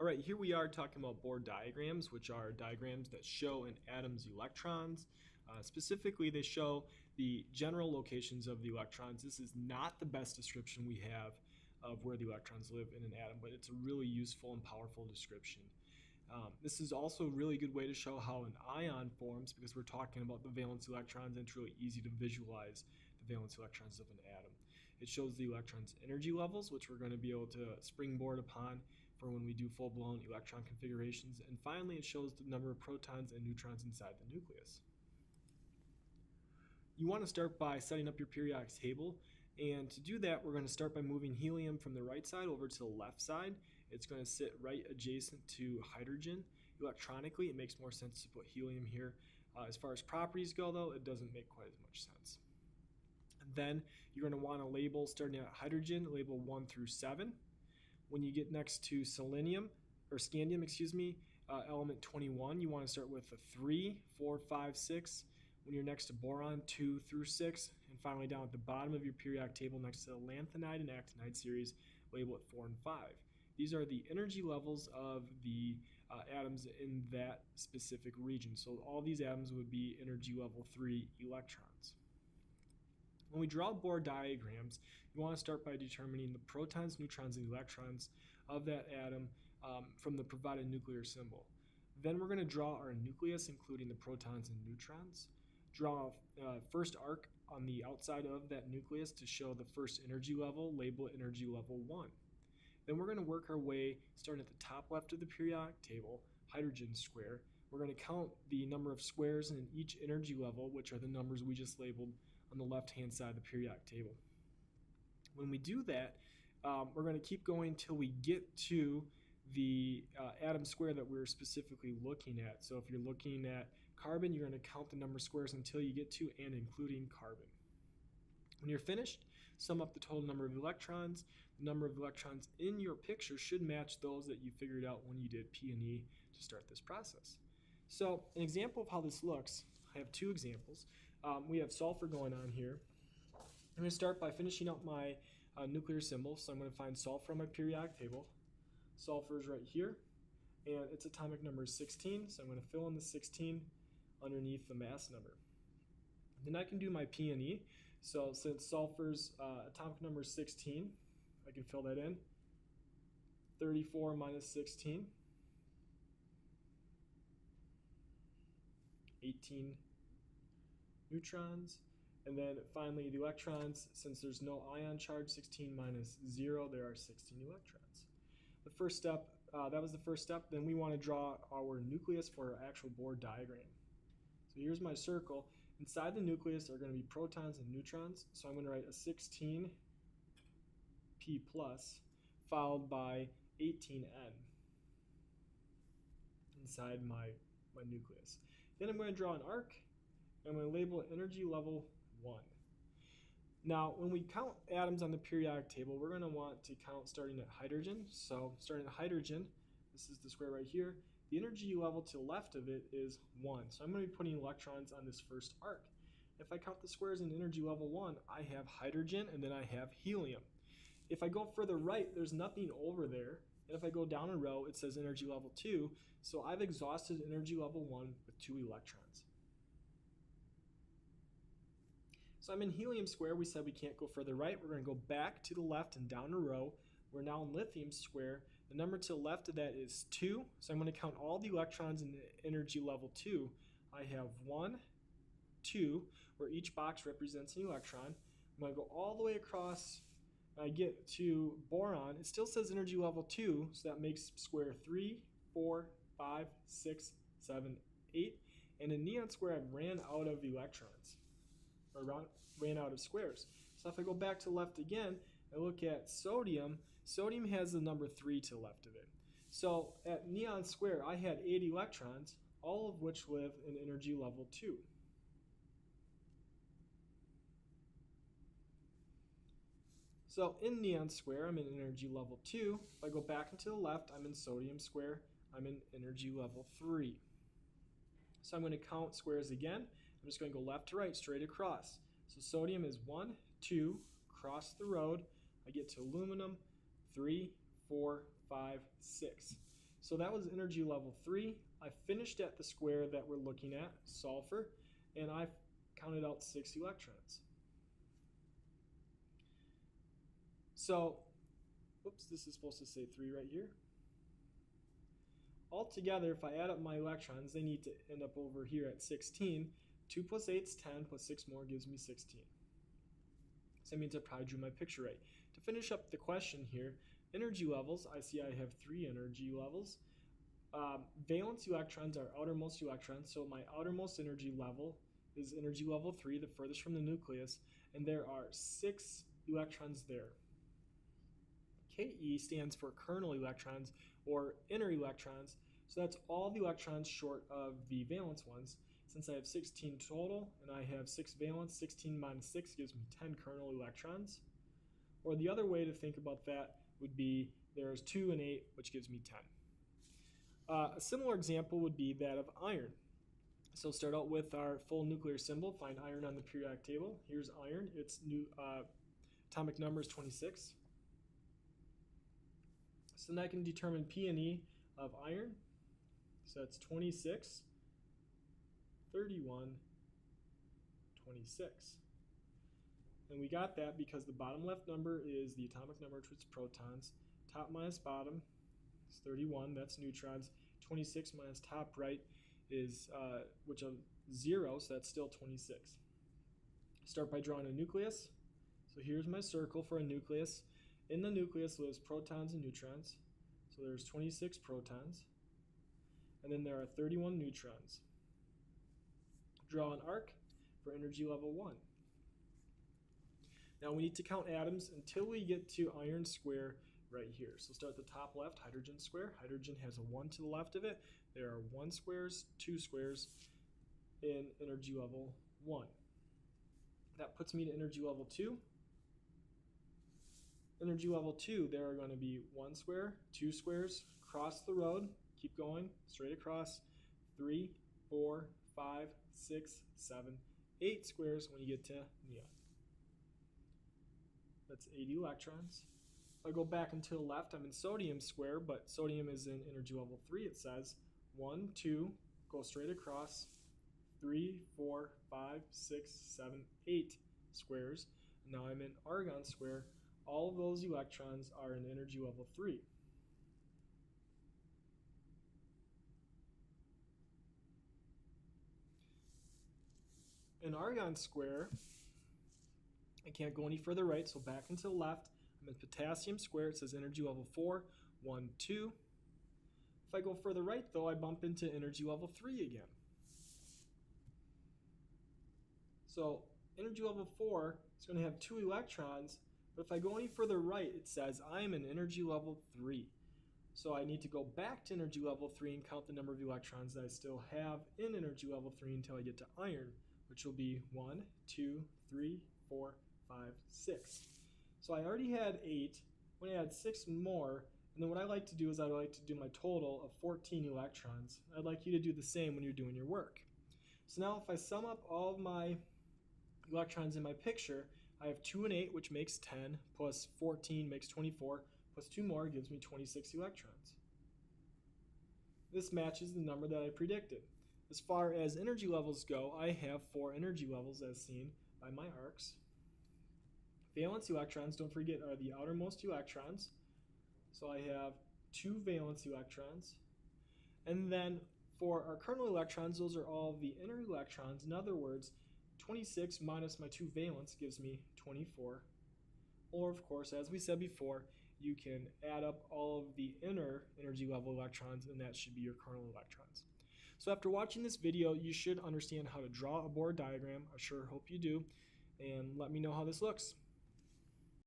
right, here we are talking about Bohr diagrams, which are diagrams that show an atom's electrons. Specifically, they show the general locations of the electrons. This is not the best description we have of where the electrons live in an atom, but it's a really useful and powerful description. This is also a really good way to show how an ion forms, because we're talking about the valence electrons, and it's really easy to visualize the valence electrons of an atom. It shows the electrons' energy levels, which we're going to be able to springboard upon for when we do full-blown electron configurations. And finally, it shows the number of protons and neutrons inside the nucleus. You want to start by setting up your periodic table. And to do that, we're going to start by moving helium from the right side over to the left side. It's going to sit right adjacent to hydrogen. Electronically, it makes more sense to put helium here. As far as properties go, though, it doesn't make quite as much sense. And then you're going to want to label, starting at hydrogen, label 1 through 7. When you get next to scandium, element 21, you want to start with a 3, 4, 5, 6. When you're next to boron, 2 through 6, and finally down at the bottom of your periodic table next to the lanthanide and actinide series, label it 4 and 5. These are the energy levels of the atoms in that specific region. So all these atoms would be energy level 3 electrons. When we draw Bohr diagrams, you want to start by determining the protons, neutrons, and electrons of that atom from the provided nuclear symbol. Then we're going to draw our nucleus, including the protons and neutrons. Draw a first arc on the outside of that nucleus to show the first energy level, label it energy level 1. Then we're going to work our way, starting at the top left of the periodic table, hydrogen square. We're going to count the number of squares in each energy level, which are the numbers we just labeled on the left-hand side of the periodic table. When we do that, we're going to keep going till we get to the atom square that we're specifically looking at. So if you're looking at carbon, you're going to count the number of squares until you get to and including carbon. When you're finished, sum up the total number of electrons. The number of electrons in your picture should match those that you figured out when you did P&E to start this process. So an example of how this looks, I have two examples. We have sulfur going on here. I'm going to start by finishing up my nuclear symbol. So I'm going to find sulfur on my periodic table. Sulfur is right here, and its atomic number is 16, so I'm going to fill in the 16 underneath the mass number. Then I can do my P&E. So since sulfur's atomic number is 16, I can fill that in. 34 minus 16, 18 neutrons. And then finally the electrons, since there's no ion charge, 16 minus 0, there are 16 electrons. The first step, that was the first step. Then we want to draw our nucleus for our actual Bohr diagram. So here's my circle. Inside the nucleus are going to be protons and neutrons. So I'm going to write a 16 P plus followed by 18N inside my nucleus. Then I'm going to draw an arc, and I'm going to label it energy level 1. Now, when we count atoms on the periodic table, we're going to want to count starting at hydrogen. So starting at hydrogen, this is the square right here, the energy level to the left of it is 1. So I'm going to be putting electrons on this first arc. If I count the squares in energy level 1, I have hydrogen and then I have helium. If I go further right, there's nothing over there. And if I go down a row, it says energy level 2. So I've exhausted energy level 1 with 2 electrons. So I'm in helium square. We said we can't go further right. We're going to go back to the left and down a row. We're now in lithium square. The number to the left of that is 2. So I'm going to count all the electrons in the energy level 2. I have 1, 2, where each box represents an electron. I'm going to go all the way across. I get to boron. It still says energy level 2, so that makes square 3, 4, 5, 6, 7, 8. And in neon square, I ran out of electrons. Ran out of squares. So if I go back to the left again, I look at sodium. Sodium has the number 3 to the left of it. So at neon square, I had 8 electrons, all of which live in energy level 2. So in neon square, I'm in energy level 2. If I go back into the left, I'm in sodium square. I'm in energy level 3. So I'm going to count squares again. I'm just going to go left to right, straight across. So sodium is 1, 2, cross the road. I get to aluminum, 3, 4, 5, 6. So that was energy level 3. I finished at the square that we're looking at, sulfur, and I counted out 6 electrons. So, oops, this is supposed to say 3 right here. Altogether, if I add up my electrons, they need to end up over here at 16. 2 plus 8 is 10, plus 6 more gives me 16. So that means I probably drew my picture right. To finish up the question here, energy levels, I see I have 3 energy levels. Valence electrons are outermost electrons, so my outermost energy level is energy level 3, the furthest from the nucleus, and there are 6 electrons there. Ke stands for kernel electrons, or inner electrons, so that's all the electrons short of the valence ones. Since I have 16 total, and I have 6 valence, 16 minus 6 gives me 10 kernel electrons. Or the other way to think about that would be there's 2 and 8, which gives me 10. A similar example would be that of iron. So start out with our full nuclear symbol, find iron on the periodic table. Here's iron, its atomic number is 26. So then I can determine P and E of iron. So that's 26, 31, 26. And we got that because the bottom left number is the atomic number, which is protons. Top minus bottom is 31, that's neutrons. 26 minus top right is, which is 0, so that's still 26. Start by drawing a nucleus. So here's my circle for a nucleus. In the nucleus lives protons and neutrons. So there's 26 protons. And then there are 31 neutrons. Draw an arc for energy level 1. Now we need to count atoms until we get to iron square right here. So start at the top left, hydrogen square. Hydrogen has a 1 to the left of it. There are 1 squares, 2 squares in energy level 1. That puts me to energy level 2. Energy level 2, there are going to be 1 square, 2 squares, cross the road, keep going, straight across, 3, 4, 5, 6, 7, 8 squares when you get to neon. That's 80 electrons. If I go back and to the left, I'm in sodium square, but sodium is in energy level 3, it says. 1, 2, go straight across, 3, 4, 5, 6, 7, 8 squares. Now I'm in argon square. All of those electrons are in energy level 3. In argon square, I can't go any further right, so back and to the left. I'm in potassium square, it says energy level 4, 1, 2. If I go further right though, I bump into energy level 3 again. So energy level 4 is going to have 2 electrons, but if I go any further right, it says I'm in energy level 3. So I need to go back to energy level 3 and count the number of electrons that I still have in energy level 3 until I get to iron, which will be 1, 2, 3, 4, 5, 6. So I already had 8. I'm going to add 6 more, and then what I like to do is I like to do my total of 14 electrons. I'd like you to do the same when you're doing your work. So now if I sum up all of my electrons in my picture, I have 2 and 8, which makes 10, plus 14 makes 24, plus 2 more gives me 26 electrons. This matches the number that I predicted. As far as energy levels go, I have 4 energy levels as seen by my arcs. Valence electrons, don't forget, are the outermost electrons. So I have 2 valence electrons. And then for our kernel electrons, those are all the inner electrons. In other words, 26 minus my 2 valence gives me 24. Or of course, as we said before, you can add up all of the inner energy level electrons, and that should be your kernel electrons. So after watching this video, you should understand how to draw a Bohr diagram. I sure hope you do. And let me know how this looks.